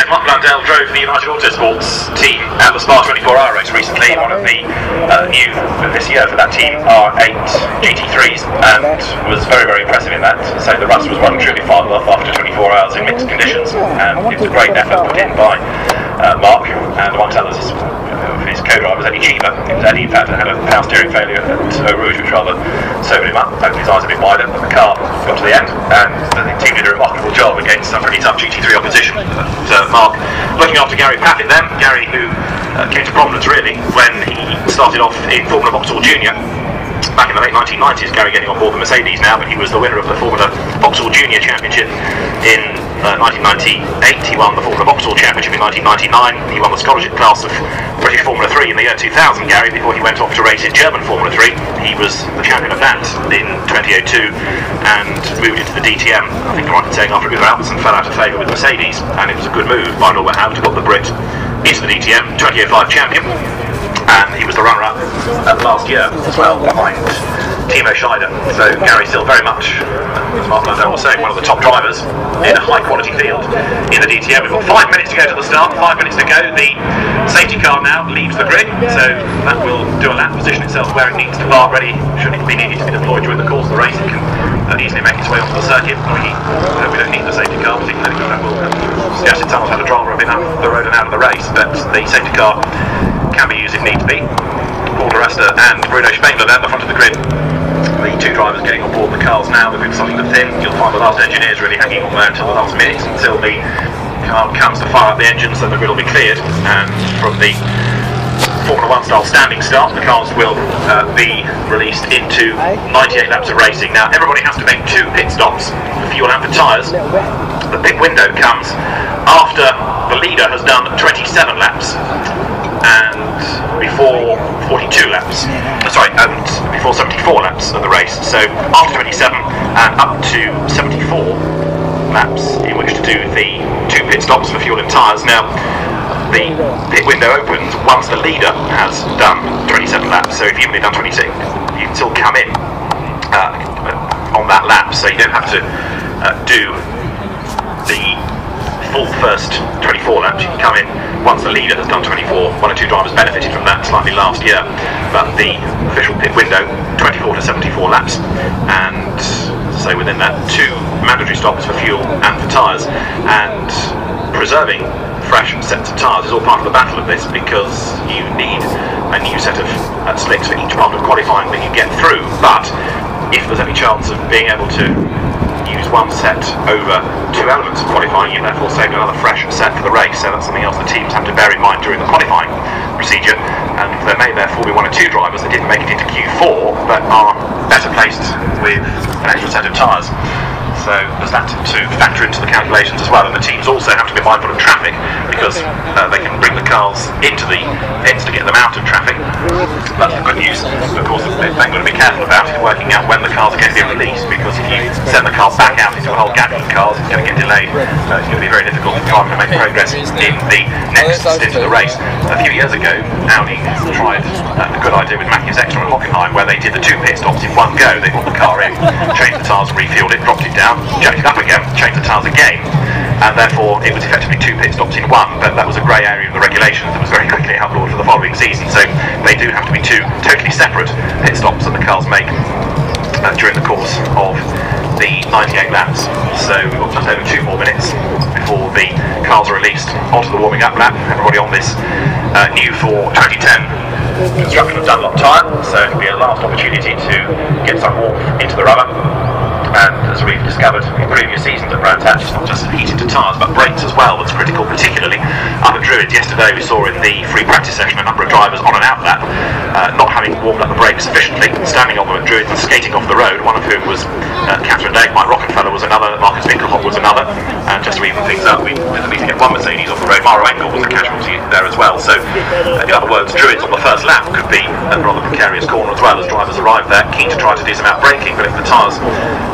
Yes, Mark Blundell drove the United Autosports team at the Spa 24-hour race recently. One of the new this year for that team are 8 GT3s, and was very, very impressive in that. So the Rust was run truly far off after 24 hours in mixed conditions, and it was a great effort put in by Mark, and amongst others his co-drivers, Eddie Cheever. Eddie, in fact, had a power steering failure at Eau Rouge, which rather sobered him up, opened his eyes a bit wider, but the car got to the end, and the team did a remarkable job against some pretty tough GT3 opposition. Mark looking after Gary Paffett then, Gary who came to prominence really when he started off in Formula Vauxhall Junior. Back in the late 1990s, Gary getting on board the Mercedes now, but he was the winner of the Formula Vauxhall Junior Championship in 1998. He won the Formula Vauxhall Championship in 1999. He won the scholarship class of British Formula 3 in the year 2000, Gary, before he went off to race in German Formula 3. He was the champion of that in 2002 and moved into the DTM, I think I'm right in saying, after it was Alps and fell out of favour with Mercedes, and it was a good move by Norbert Howe to put the Brit into the DTM, 2005 champion. And he was the runner-up last year as well, behind Timo Scheider. So Gary's still very much, as Mark Blundell was saying, one of the top drivers in a high-quality field in the DTM. We've got 5 minutes to go to the start, 5 minutes to go. The safety car now leaves the grid, so that will do a lap, position itself where it needs to park ready. Should it be needed to be deployed during the course of the race, it can easily make its way onto the circuit. We don't need the safety car, particularly because that will suggest that someone's had a drama a bit up the road and out of the race, but the safety car can be used if needs be. Paul de Rasta and Bruno Spengler there at the front of the grid. The two drivers getting on board the cars now. They've been starting to thin. You'll find the last engineers really hanging on there until the last minute, until the car comes to fire up the engines, then the grid will be cleared. And from the Formula 1 style standing start, the cars will be released into 98 laps of racing. Now everybody has to make 2 pit stops for fuel and for tyres. The pit window comes after the leader has done 27 laps and before 42 laps, and before 74 laps of the race. So after 27 and up to 74 laps in which to do the 2 pit stops for fuel and tyres. Now the pit window opens once the leader has done 27 laps, so if you've only done 26, you can still come in on that lap, so you don't have to do the full first 24 laps. You can come in once the leader has done 24. One or two drivers benefited from that slightly last year, but the official pit window 24 to 74 laps, and so within that 2 mandatory stops for fuel and for tyres. And preserving fresh sets of tyres is all part of the battle of this, because you need a new set of slicks for each part of qualifying that you get through. But if there's any chance of being able to use one set over 2 elements of qualifying, you therefore save another fresh set for the race. So that's something else the teams have to bear in mind during the qualifying procedure. And there may therefore be 1 or 2 drivers that didn't make it into Q4 but are better placed with an extra set of tyres. So there's that to factor into the calculations as well. And the teams also have to be mindful of traffic, because they can bring the cars into the pits to get them out of traffic. That's the good news. Of course, they've got to be careful about is working out when the cars are going to be released, because if you send the car back out into a whole gathering of cars, it's going to get delayed. It's going to be very difficult for driving to make progress in the next stint of the race. A few years ago, Audi tried a good idea with Matthews Extra and Hockenheim, where they did the 2 pit stops in one go. They put the car in, changed the tyres and refueled it, dropped it down, jacked it up again, changed the tyres again, and therefore it was effectively 2 pit stops in one. But that was a grey area of the regulations that was very quickly outlawed for the following season. So they do have to be 2 totally separate pit stops that the cars make during the course of the 98 laps. So we've got just over 2 more minutes before the cars are released onto the warming up lap. Everybody on this new for 2010 construction of Dunlop tyre, so it'll be a last opportunity to get some warmth into the rubber. And as we've discovered in previous seasons at Brands Hatch, it's not just heat into tyres but brakes as well that's critical, particularly up at Druid. Yesterday we saw in the free practice session a number of drivers on and out lap not having warmed up the brakes sufficiently, standing on them at Druid and skating off the road, one of whom was Catherine Dake. Mike Rockefeller was another, Marcus Winkelhoff was another, and just to even things up, we at least get 1 Mercedes off the road. Maro Engel was a casualty there as well, so in other words, Druids on the first lap could be a rather precarious corner as well, as drivers arrive there keen to try to do some out braking, but if the tyres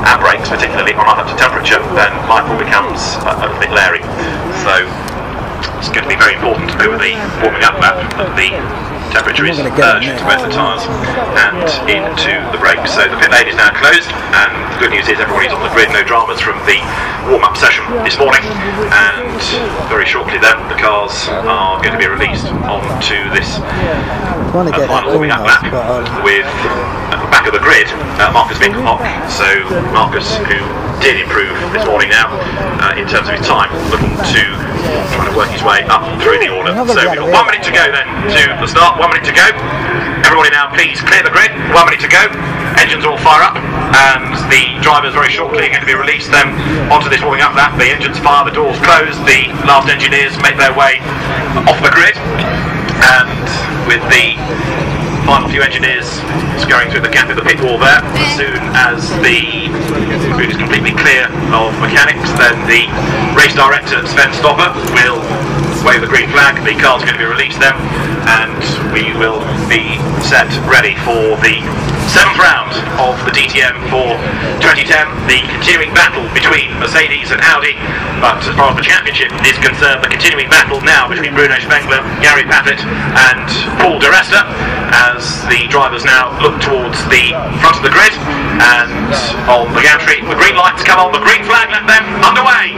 and brakes particularly are not up to temperature, then life all becomes a little bit leery. So it's going to be very important over the warming up lap that the temperature is urged into both the tyres and into the brakes. So the pit lane is now closed, and the good news is everybody's on the grid, no dramas from the warm-up session this morning, and very shortly then the cars are going to be released onto this final warming up lap with at the back of the grid Marcus Winkelhock. So Marcus, who did improve this morning now in terms of his time, looking to trying to work his way up through the order. So we've got 1 minute to go then to the start. 1 minute to go. Everybody now please clear the grid. 1 minute to go. Engines all fire up, and the drivers very shortly are going to be released then onto this warming up lap. The engines fire, the doors close, the last engineers make their way off the grid, and with the final few engineers scurrying through the gap of the pit wall there, as soon as the grid is completely clear of mechanics, then the race director Sven Stopper will wave the green flag. The cars are going to be released then, and we will be set ready for the 7th round of the DTM for 2010, the continuing battle between Mercedes and Audi. But as far as the championship is concerned, the continuing battle now between Bruno Spengler, Gary Paffett and Paul di Resta, as the drivers now look towards the front of the grid. And on the gantry, the green lights come on, the green flag, let them underway.